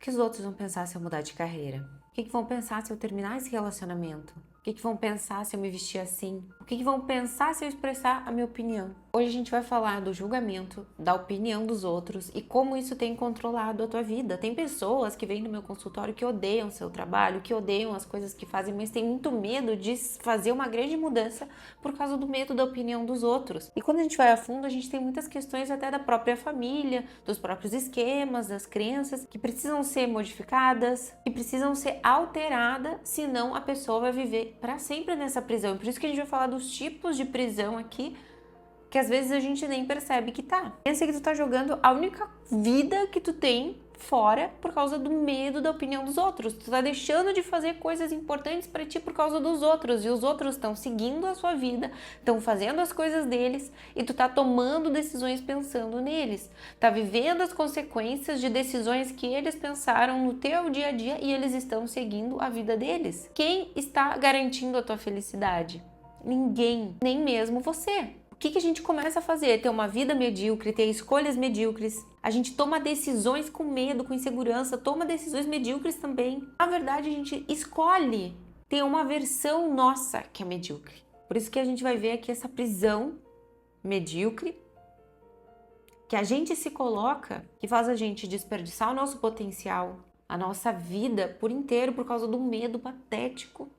que os outros vão pensar se eu mudar de carreira? O que vão pensar se eu terminar esse relacionamento? O que vão pensar se eu me vestir assim? O que vão pensar se eu expressar a minha opinião? Hoje a gente vai falar do julgamento, da opinião dos outros e como isso tem controlado a tua vida. Tem pessoas que vêm no meu consultório que odeiam seu trabalho, que odeiam as coisas que fazem, mas tem muito medo de fazer uma grande mudança por causa do medo da opinião dos outros. E quando a gente vai a fundo, a gente tem muitas questões até da própria família, dos próprios esquemas, das crenças, que precisam ser modificadas, que precisam ser alteradas, senão a pessoa vai viver para sempre nessa prisão. E por isso que a gente vai falar dos tipos de prisão aqui, que às vezes a gente nem percebe que tá. Pensa que tu tá jogando a única vida que tu tem fora por causa do medo da opinião dos outros. Tu tá deixando de fazer coisas importantes para ti por causa dos outros, e os outros estão seguindo a sua vida, estão fazendo as coisas deles, e tu tá tomando decisões pensando neles. Tá vivendo as consequências de decisões que eles pensaram no teu dia a dia e eles estão seguindo a vida deles. Quem está garantindo a tua felicidade? Ninguém, nem mesmo você. O que a gente começa a fazer? Ter uma vida medíocre, ter escolhas medíocres. A gente toma decisões com medo, com insegurança, toma decisões medíocres também. Na verdade, a gente escolhe ter uma versão nossa que é medíocre. Por isso que a gente vai ver aqui essa prisão medíocre que a gente se coloca, que faz a gente desperdiçar o nosso potencial, a nossa vida por inteiro por causa do medo patético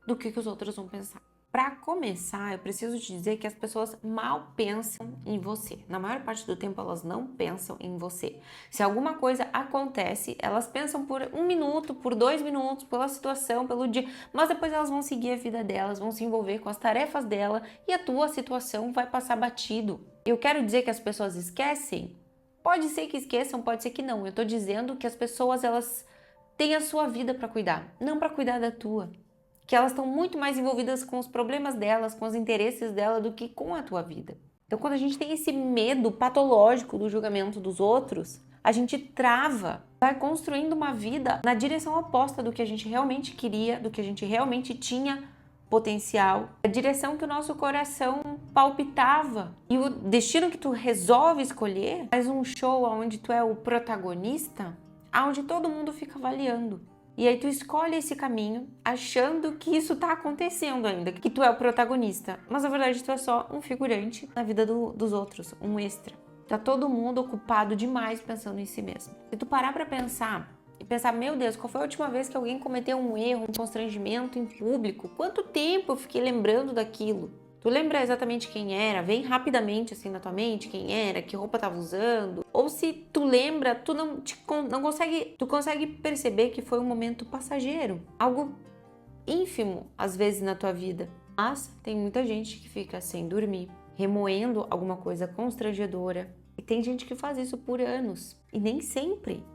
do que os outros vão pensar. Para começar, eu preciso te dizer que as pessoas mal pensam em você. Na maior parte do tempo, elas não pensam em você. Se alguma coisa acontece, elas pensam por 1 minuto, por 2 minutos, pela situação, pelo dia, mas depois elas vão seguir a vida delas, vão se envolver com as tarefas dela e a tua situação vai passar batido. Eu quero dizer que as pessoas esquecem? Pode ser que esqueçam, pode ser que não. Eu tô dizendo que as pessoas, elas têm a sua vida para cuidar, não para cuidar da tua. Que elas estão muito mais envolvidas com os problemas delas, com os interesses dela, do que com a tua vida. Então, quando a gente tem esse medo patológico do julgamento dos outros, a gente trava, vai construindo uma vida na direção oposta do que a gente realmente queria, do que a gente realmente tinha potencial, a direção que o nosso coração palpitava. E o destino que tu resolve escolher faz um show onde tu é o protagonista, onde todo mundo fica avaliando. E aí tu escolhe esse caminho achando que isso tá acontecendo ainda, que tu é o protagonista. Mas na verdade tu é só um figurante na vida dos outros, um extra. Tá todo mundo ocupado demais pensando em si mesmo. Se tu parar pra pensar e pensar, meu Deus, qual foi a última vez que alguém cometeu um erro, um constrangimento em público? Quanto tempo eu fiquei lembrando daquilo? Tu lembra exatamente quem era? Vem rapidamente assim na tua mente quem era, que roupa tava usando. Ou se tu lembra, tu não consegue, tu consegue perceber que foi um momento passageiro, algo ínfimo às vezes na tua vida. Mas tem muita gente que fica sem dormir, remoendo alguma coisa constrangedora. E tem gente que faz isso por anos. E nem sempre.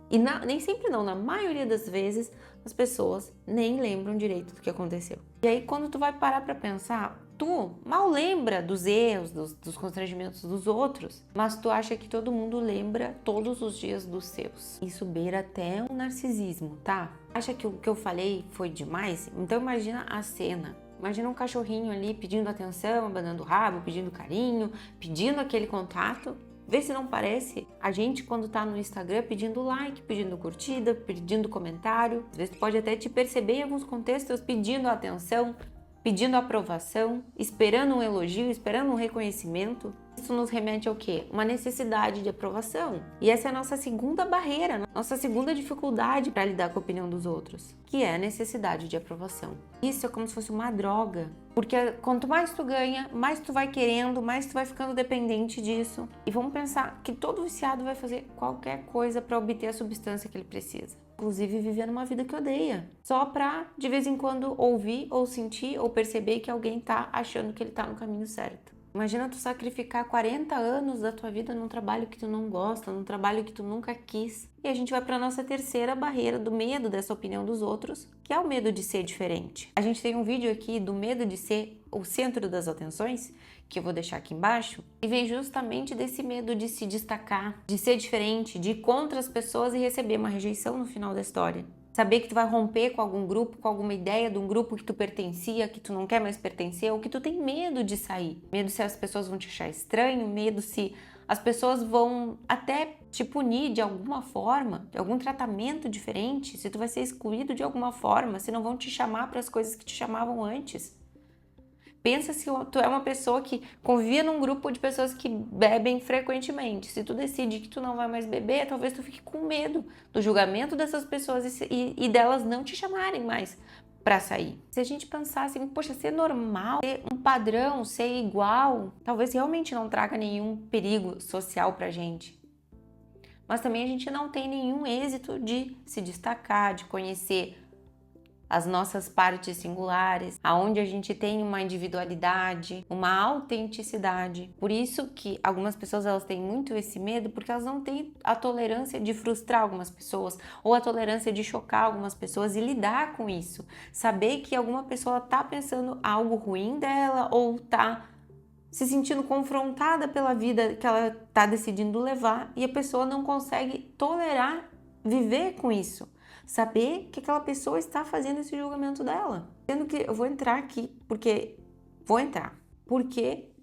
Nem sempre não, na maioria das vezes as pessoas nem lembram direito do que aconteceu. E aí quando tu vai parar pra pensar, tu mal lembra dos erros, dos constrangimentos dos outros, mas tu acha que todo mundo lembra todos os dias dos seus. Isso beira até um narcisismo, tá? Acha que o que eu falei foi demais? Então imagina a cena. Imagina um cachorrinho ali pedindo atenção, abanando o rabo, pedindo carinho, pedindo aquele contato. Vê se não parece a gente quando tá no Instagram pedindo like, pedindo curtida, pedindo comentário. Às vezes tu pode até te perceber em alguns contextos pedindo atenção, pedindo aprovação, esperando um elogio, esperando um reconhecimento. Isso nos remete ao quê? Uma necessidade de aprovação. E essa é a nossa segunda barreira, nossa segunda dificuldade para lidar com a opinião dos outros, que é a necessidade de aprovação. Isso é como se fosse uma droga, porque quanto mais tu ganha, mais tu vai querendo, mais tu vai ficando dependente disso. E vamos pensar que todo viciado vai fazer qualquer coisa para obter a substância que ele precisa. Inclusive viver numa vida que odeia, só pra de vez em quando ouvir ou sentir ou perceber que alguém tá achando que ele tá no caminho certo. Imagina tu sacrificar 40 anos da tua vida num trabalho que tu não gosta, num trabalho que tu nunca quis. E a gente vai para nossa terceira barreira do medo dessa opinião dos outros, que é o medo de ser diferente. A gente tem um vídeo aqui do medo de ser o centro das atenções, que eu vou deixar aqui embaixo, e vem justamente desse medo de se destacar, de ser diferente, de ir contra as pessoas e receber uma rejeição no final da história. Saber que tu vai romper com algum grupo, com alguma ideia de um grupo que tu pertencia, que tu não quer mais pertencer, ou que tu tem medo de sair. Medo se as pessoas vão te achar estranho, medo se As pessoas vão até te punir de alguma forma, de algum tratamento diferente, se tu vai ser excluído de alguma forma, se não vão te chamar para as coisas que te chamavam antes. Pensa se tu é uma pessoa que convivia num grupo de pessoas que bebem frequentemente. Se tu decide que tu não vai mais beber, talvez tu fique com medo do julgamento dessas pessoas e delas não te chamarem mais para sair. Se a gente pensar assim, poxa, ser normal, ser um padrão, ser igual, talvez realmente não traga nenhum perigo social pra gente. Mas também a gente não tem nenhum êxito de se destacar, de conhecer as nossas partes singulares, aonde a gente tem uma individualidade, uma autenticidade. Por isso que algumas pessoas elas têm muito esse medo, porque elas não têm a tolerância de frustrar algumas pessoas ou a tolerância de chocar algumas pessoas e lidar com isso. Saber que alguma pessoa tá pensando algo ruim dela ou tá se sentindo confrontada pela vida que ela tá decidindo levar e a pessoa não consegue tolerar viver com isso. Saber que aquela pessoa está fazendo esse julgamento dela. Sendo que eu vou entrar aqui, porque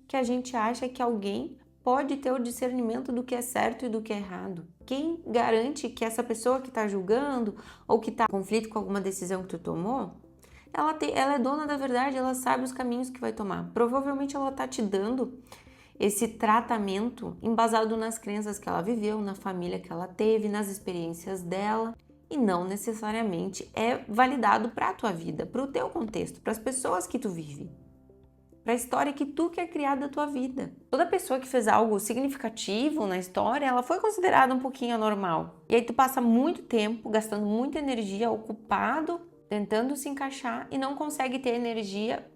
que a gente acha que alguém pode ter o discernimento do que é certo e do que é errado? Quem garante que essa pessoa que está julgando ou que está em conflito com alguma decisão que tu tomou, ela é dona da verdade, ela sabe os caminhos que vai tomar. Provavelmente ela está te dando esse tratamento embasado nas crenças que ela viveu, na família que ela teve, nas experiências dela. E não necessariamente é validado para a tua vida, para o teu contexto, para as pessoas que tu vive, para a história que tu quer criar da tua vida. Toda pessoa que fez algo significativo na história, ela foi considerada um pouquinho anormal. E aí tu passa muito tempo gastando muita energia ocupado, tentando se encaixar e não consegue ter energia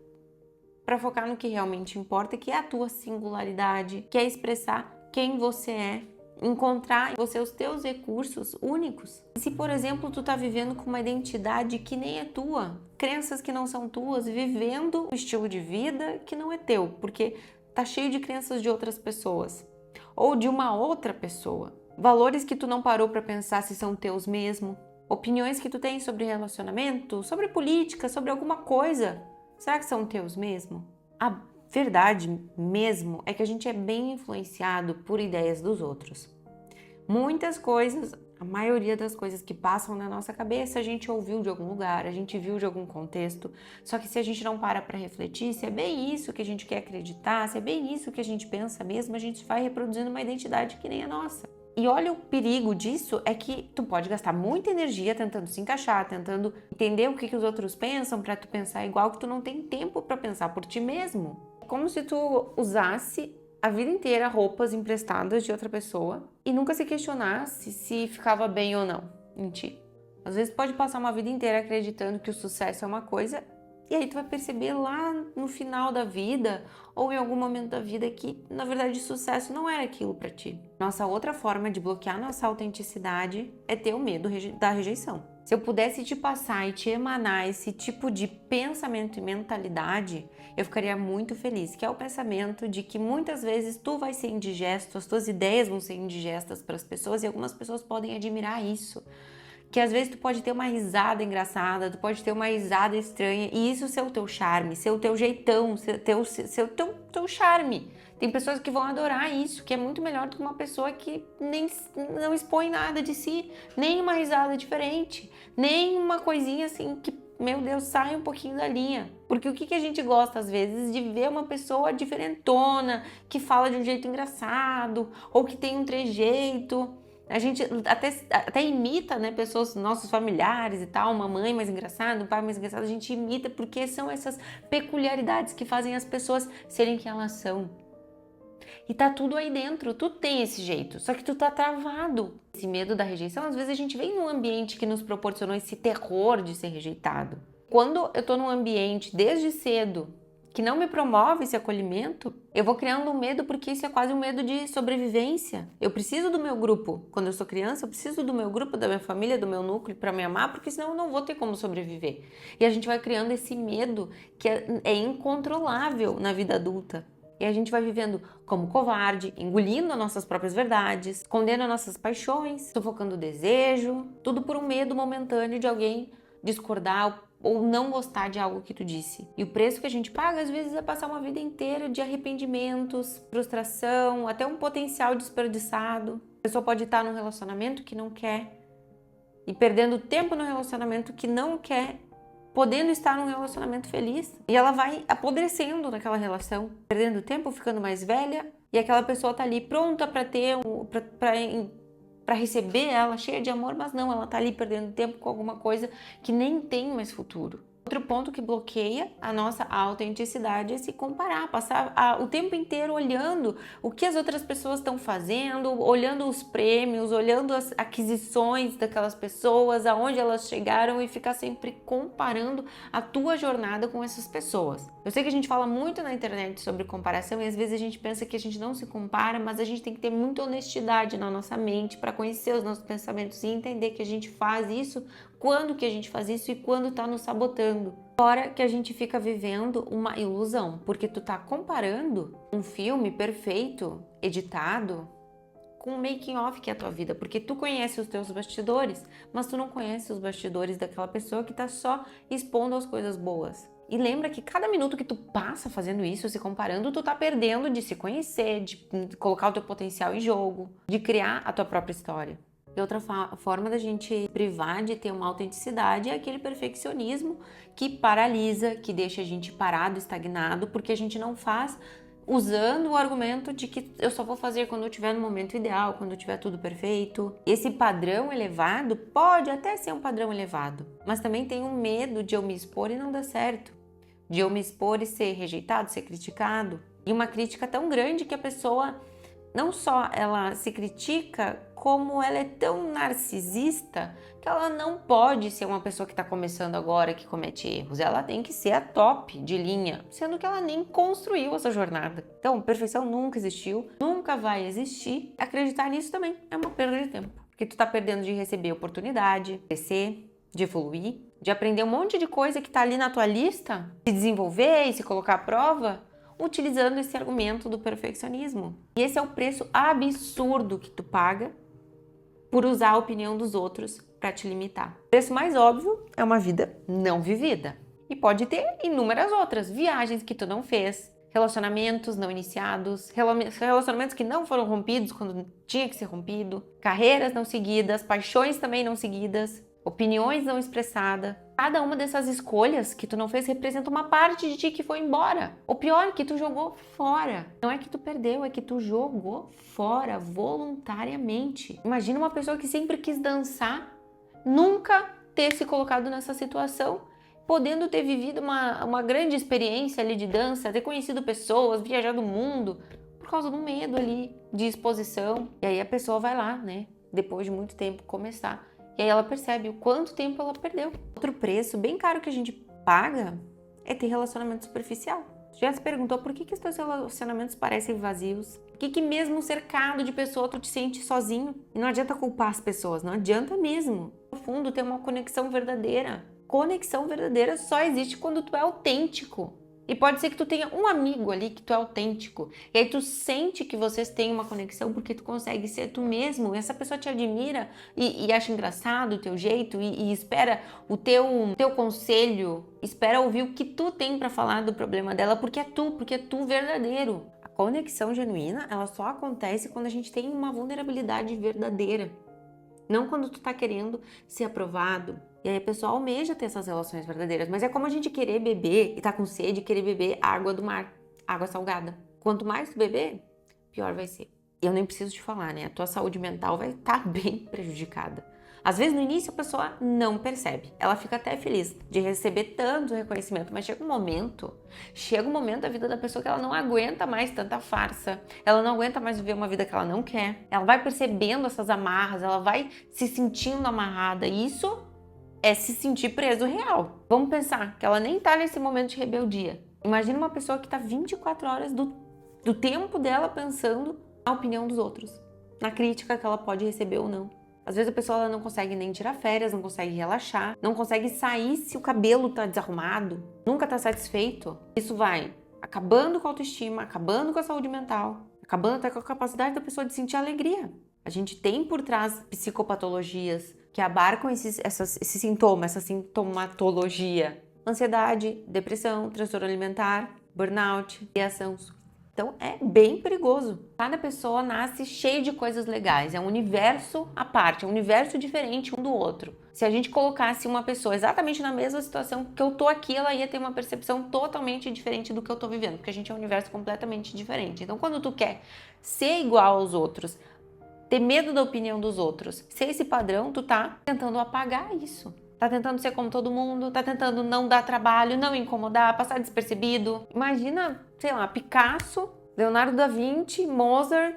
para focar no que realmente importa, que é a tua singularidade, que é expressar quem você é, encontrar em você os teus recursos únicos. E se, por exemplo, tu tá vivendo com uma identidade que nem é tua, crenças que não são tuas, vivendo um estilo de vida que não é teu, porque tá cheio de crenças de outras pessoas ou de uma outra pessoa, valores que tu não parou para pensar se são teus mesmo, opiniões que tu tem sobre relacionamento, sobre política, sobre alguma coisa, será que são teus mesmo? A verdade mesmo é que a gente é bem influenciado por ideias dos outros. Muitas coisas, a maioria das coisas que passam na nossa cabeça a gente ouviu de algum lugar, a gente viu de algum contexto, só que se a gente não para refletir se é bem isso que a gente quer acreditar, se é bem isso que a gente pensa mesmo, a gente vai reproduzindo uma identidade que nem a nossa. E olha o perigo disso, é que tu pode gastar muita energia tentando se encaixar, tentando entender o que os outros pensam para tu pensar igual, que tu não tem tempo para pensar por ti mesmo. Como se tu usasse a vida inteira roupas emprestadas de outra pessoa e nunca se questionasse se ficava bem ou não em ti. Às vezes tu pode passar uma vida inteira acreditando que o sucesso é uma coisa e aí tu vai perceber lá no final da vida ou em algum momento da vida que, na verdade, sucesso não era aquilo pra ti. Nossa outra forma de bloquear nossa autenticidade é ter o medo da rejeição. Se eu pudesse te passar e te emanar esse tipo de pensamento e mentalidade, eu ficaria muito feliz, que é o pensamento de que muitas vezes tu vai ser indigesto, as tuas ideias vão ser indigestas para as pessoas e algumas pessoas podem admirar isso. Que às vezes tu pode ter uma risada engraçada, tu pode ter uma risada estranha e isso ser o teu charme, ser o teu jeitão, ser o teu charme. Tem pessoas que vão adorar isso, que é muito melhor do que uma pessoa que não expõe nada de si, nem uma risada diferente, nem uma coisinha assim que, meu Deus, sai um pouquinho da linha. Porque o que a gente gosta às vezes de ver uma pessoa diferentona, que fala de um jeito engraçado ou que tem um trejeito. A gente até imita, né, pessoas, nossos familiares e tal, uma mãe mais engraçada, um pai mais engraçado, a gente imita porque são essas peculiaridades que fazem as pessoas serem quem elas são. E tá tudo aí dentro, tu tem esse jeito, só que tu tá travado. Esse medo da rejeição, às vezes a gente vem num ambiente que nos proporcionou esse terror de ser rejeitado. Quando eu tô num ambiente desde cedo que não me promove esse acolhimento, eu vou criando um medo porque isso é quase um medo de sobrevivência. Eu preciso do meu grupo. Quando eu sou criança, eu preciso do meu grupo, da minha família, do meu núcleo para me amar, porque senão eu não vou ter como sobreviver. E a gente vai criando esse medo que é incontrolável na vida adulta. E a gente vai vivendo como covarde, engolindo as nossas próprias verdades, escondendo as nossas paixões, sufocando o desejo, tudo por um medo momentâneo de alguém discordar ou não gostar de algo que tu disse. E o preço que a gente paga, às vezes, é passar uma vida inteira de arrependimentos, frustração, até um potencial desperdiçado. A pessoa pode estar num relacionamento que não quer e perdendo tempo no relacionamento que não quer, podendo estar num relacionamento feliz. E ela vai apodrecendo naquela relação, perdendo tempo, ficando mais velha, e aquela pessoa tá ali pronta para ter, para receber ela, cheia de amor, mas não, ela tá ali perdendo tempo com alguma coisa que nem tem mais futuro. Outro ponto que bloqueia a nossa autenticidade é se comparar, passar o tempo inteiro olhando o que as outras pessoas estão fazendo, olhando os prêmios, olhando as aquisições daquelas pessoas, aonde elas chegaram e ficar sempre comparando a tua jornada com essas pessoas. Eu sei que a gente fala muito na internet sobre comparação e às vezes a gente pensa que a gente não se compara, mas a gente tem que ter muita honestidade na nossa mente para conhecer os nossos pensamentos e entender que a gente faz isso, quando que a gente faz isso e quando tá nos sabotando. Fora que a gente fica vivendo uma ilusão, porque tu tá comparando um filme perfeito, editado, com o making of que é a tua vida, porque tu conhece os teus bastidores, mas tu não conhece os bastidores daquela pessoa que tá só expondo as coisas boas. E lembra que cada minuto que tu passa fazendo isso, se comparando, tu tá perdendo de se conhecer, de colocar o teu potencial em jogo, de criar a tua própria história. E outra forma da gente privar de ter uma autenticidade é aquele perfeccionismo que paralisa, que deixa a gente parado, estagnado, porque a gente não faz usando o argumento de que eu só vou fazer quando eu estiver no momento ideal, quando eu tiver tudo perfeito. Esse padrão elevado pode até ser um padrão elevado, mas também tem um medo de eu me expor e não dar certo, de eu me expor e ser rejeitado, ser criticado. E uma crítica tão grande que a pessoa não só ela se critica, como ela é tão narcisista que ela não pode ser uma pessoa que está começando agora, que comete erros. Ela tem que ser a top de linha, sendo que ela nem construiu essa jornada. Então, perfeição nunca existiu, nunca vai existir. Acreditar nisso também é uma perda de tempo, porque tu tá perdendo de receber oportunidade, de crescer, de evoluir, de aprender um monte de coisa que tá ali na tua lista, se desenvolver e se colocar à prova, utilizando esse argumento do perfeccionismo. E esse é o preço absurdo que tu paga por usar a opinião dos outros para te limitar. O preço mais óbvio é uma vida não vivida. E pode ter inúmeras outras. Viagens que tu não fez, relacionamentos não iniciados, relacionamentos que não foram rompidos quando tinha que ser rompido, carreiras não seguidas, paixões também não seguidas, opiniões não expressadas. Cada uma dessas escolhas que tu não fez representa uma parte de ti que foi embora. O pior é que tu jogou fora. Não é que tu perdeu, é que tu jogou fora voluntariamente. Imagina uma pessoa que sempre quis dançar, nunca ter se colocado nessa situação, podendo ter vivido uma grande experiência ali de dança, ter conhecido pessoas, viajado o mundo, por causa do medo ali de exposição. E aí a pessoa vai lá, né, depois de muito tempo começar. E aí ela percebe o quanto tempo ela perdeu. Outro preço bem caro que a gente paga é ter relacionamento superficial. Já se perguntou por que os teus relacionamentos parecem vazios? Por que mesmo cercado de pessoas tu te sente sozinho? E não adianta culpar as pessoas, não adianta mesmo. No fundo, ter uma conexão verdadeira. Conexão verdadeira só existe quando tu é autêntico. E pode ser que tu tenha um amigo ali que tu é autêntico. E aí tu sente que vocês têm uma conexão porque tu consegue ser tu mesmo. E essa pessoa te admira e acha engraçado o teu jeito e espera o teu conselho, espera ouvir o que tu tem pra falar do problema dela, porque é tu verdadeiro. A conexão genuína, ela só acontece quando a gente tem uma vulnerabilidade verdadeira. Não quando tu tá querendo ser aprovado. E aí a pessoa almeja ter essas relações verdadeiras. Mas é como a gente querer beber e tá com sede e querer beber água do mar, água salgada. Quanto mais tu beber, pior vai ser. E eu nem preciso te falar, né? A tua saúde mental vai estar bem prejudicada. Às vezes no início a pessoa não percebe. Ela fica até feliz de receber tanto reconhecimento, mas chega um momento da vida da pessoa que ela não aguenta mais tanta farsa. Ela não aguenta mais viver uma vida que ela não quer. Ela vai percebendo essas amarras, ela vai se sentindo amarrada. E isso é se sentir preso real. Vamos pensar que ela nem tá nesse momento de rebeldia. Imagina uma pessoa que tá 24 horas do tempo dela pensando na opinião dos outros, na crítica que ela pode receber ou não. Às vezes a pessoa ela não consegue nem tirar férias, não consegue relaxar, não consegue sair se o cabelo tá desarrumado, nunca tá satisfeito. Isso vai acabando com a autoestima, acabando com a saúde mental, acabando até com a capacidade da pessoa de sentir alegria. A gente tem por trás psicopatologias que abarcam esse sintoma, essa sintomatologia. Ansiedade, depressão, transtorno alimentar, burnout, ideação. Então é bem perigoso. Cada pessoa nasce cheia de coisas legais, é um universo à parte, é um universo diferente um do outro. Se a gente colocasse uma pessoa exatamente na mesma situação que eu tô aqui, ela ia ter uma percepção totalmente diferente do que eu tô vivendo, porque a gente é um universo completamente diferente. Então quando tu quer ser igual aos outros, ter medo da opinião dos outros, ser esse padrão, tu tá tentando apagar isso. Tá tentando ser como todo mundo, tá tentando não dar trabalho, não incomodar, passar despercebido. Imagina, sei lá, Picasso, Leonardo da Vinci, Mozart,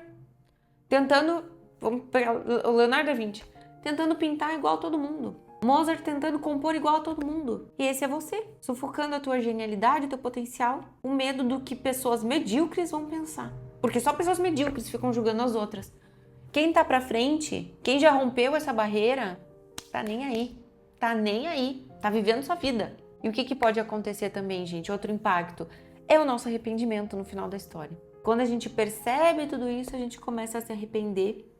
tentando, vamos pegar o Leonardo da Vinci, tentando pintar igual a todo mundo. Mozart tentando compor igual a todo mundo. E esse é você, sufocando a tua genialidade, o teu potencial, o medo do que pessoas medíocres vão pensar. Porque só pessoas medíocres ficam julgando as outras. Quem tá pra frente, quem já rompeu essa barreira, tá nem aí. Tá nem aí, tá vivendo sua vida. E o que pode acontecer também, gente? Outro impacto é o nosso arrependimento no final da história. Quando a gente percebe tudo isso, a gente começa a se arrepender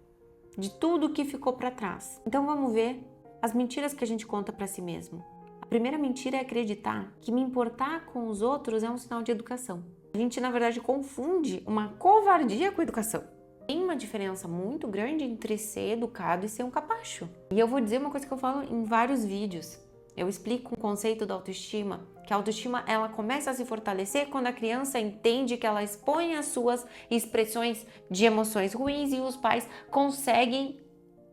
de tudo que ficou para trás. Então vamos ver as mentiras que a gente conta para si mesmo. A primeira mentira é acreditar que me importar com os outros é um sinal de educação. A gente, na verdade, confunde uma covardia com educação. Tem uma diferença muito grande entre ser educado e ser um capacho. E eu vou dizer uma coisa que eu falo em vários vídeos. Eu explico o conceito da autoestima, que a autoestima ela começa a se fortalecer quando a criança entende que ela expõe as suas expressões de emoções ruins e os pais conseguem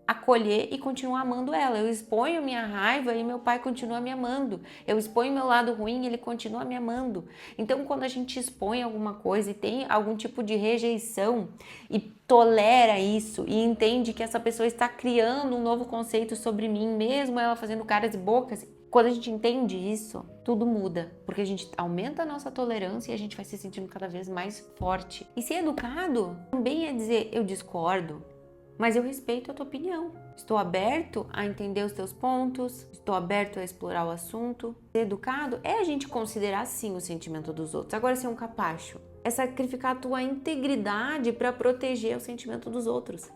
acolher e continuar amando ela. Eu exponho minha raiva e meu pai continua me amando. Eu exponho meu lado ruim e ele continua me amando. Então, quando a gente expõe alguma coisa e tem algum tipo de rejeição e tolera isso e entende que essa pessoa está criando um novo conceito sobre mim, mesmo ela fazendo caras e bocas, quando a gente entende isso, tudo muda, porque a gente aumenta a nossa tolerância e a gente vai se sentindo cada vez mais forte. E ser educado também é dizer, eu discordo, mas eu respeito a tua opinião. Estou aberto a entender os teus pontos, estou aberto a explorar o assunto. Ser educado é a gente considerar sim o sentimento dos outros. Agora, ser um capacho é sacrificar a tua integridade para proteger o sentimento dos outros.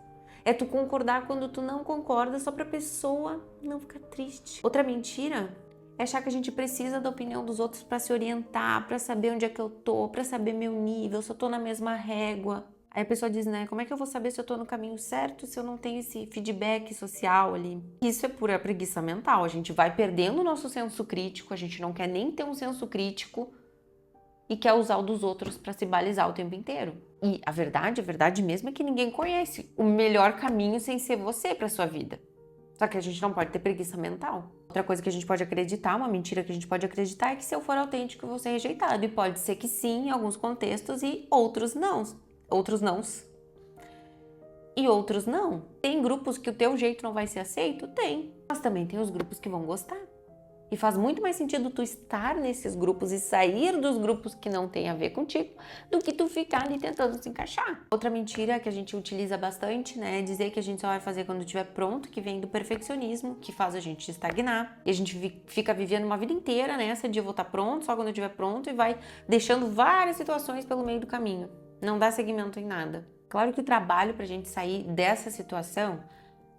É tu concordar quando tu não concorda só para a pessoa não ficar triste. Outra mentira é achar que a gente precisa da opinião dos outros para se orientar, para saber onde é que eu tô, para saber meu nível, se eu tô na mesma régua. Aí a pessoa diz, né, como é que eu vou saber se eu tô no caminho certo se eu não tenho esse feedback social ali? Isso é pura preguiça mental, a gente vai perdendo o nosso senso crítico, a gente não quer nem ter um senso crítico e quer usar o dos outros para se balizar o tempo inteiro. E a verdade mesmo é que ninguém conhece o melhor caminho sem ser você para sua vida. Só que a gente não pode ter preguiça mental. Outra coisa que a gente pode acreditar, uma mentira que a gente pode acreditar é que se eu for autêntico eu vou ser rejeitado. E pode ser que sim, em alguns contextos e outros não. Outros não. E outros não. Tem grupos que o teu jeito não vai ser aceito? Tem. Mas também tem os grupos que vão gostar. E faz muito mais sentido tu estar nesses grupos e sair dos grupos que não tem a ver contigo do que tu ficar ali tentando se encaixar. Outra mentira que a gente utiliza bastante, né, é dizer que a gente só vai fazer quando estiver pronto, que vem do perfeccionismo, que faz a gente estagnar. E a gente fica vivendo uma vida inteira nessa de eu vou estar pronto, só quando eu estiver pronto, e vai deixando várias situações pelo meio do caminho. Não dá seguimento em nada. Claro que o trabalho pra gente sair dessa situação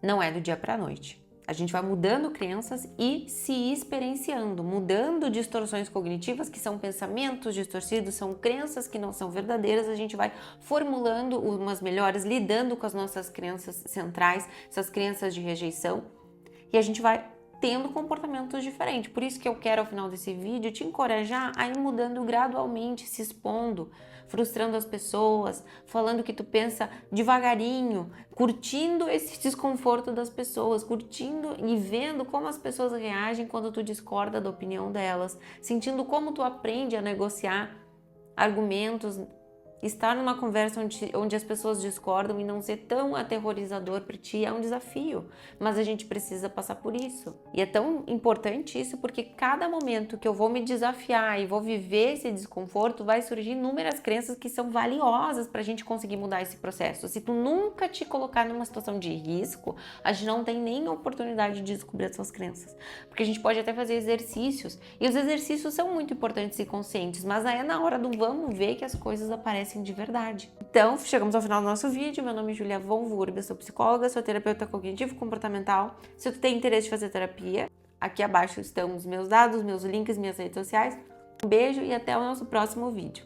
não é do dia pra noite. A gente vai mudando crenças e se experienciando, mudando distorções cognitivas, que são pensamentos distorcidos, são crenças que não são verdadeiras, a gente vai formulando umas melhores, lidando com as nossas crenças centrais, essas crenças de rejeição, e a gente vai tendo comportamentos diferentes. Por isso que eu quero, ao final desse vídeo, te encorajar a ir mudando gradualmente, se expondo, frustrando as pessoas, falando o que tu pensa devagarinho, curtindo esse desconforto das pessoas, curtindo e vendo como as pessoas reagem quando tu discorda da opinião delas, sentindo como tu aprende a negociar argumentos, estar numa conversa onde as pessoas discordam e não ser tão aterrorizador para ti é um desafio, mas a gente precisa passar por isso. E é tão importante isso porque cada momento que eu vou me desafiar e vou viver esse desconforto, vai surgir inúmeras crenças que são valiosas para a gente conseguir mudar esse processo. Se tu nunca te colocar numa situação de risco, a gente não tem nem oportunidade de descobrir as suas crenças. Porque a gente pode até fazer exercícios, e os exercícios são muito importantes e conscientes, mas aí é na hora do vamos ver que as coisas aparecem merecem de verdade. Então, chegamos ao final do nosso vídeo. Meu nome é Julia von Wurb, eu sou psicóloga, sou terapeuta cognitivo-comportamental. Se tu tem interesse em fazer terapia, aqui abaixo estão os meus dados, meus links, minhas redes sociais. Um beijo e até o nosso próximo vídeo.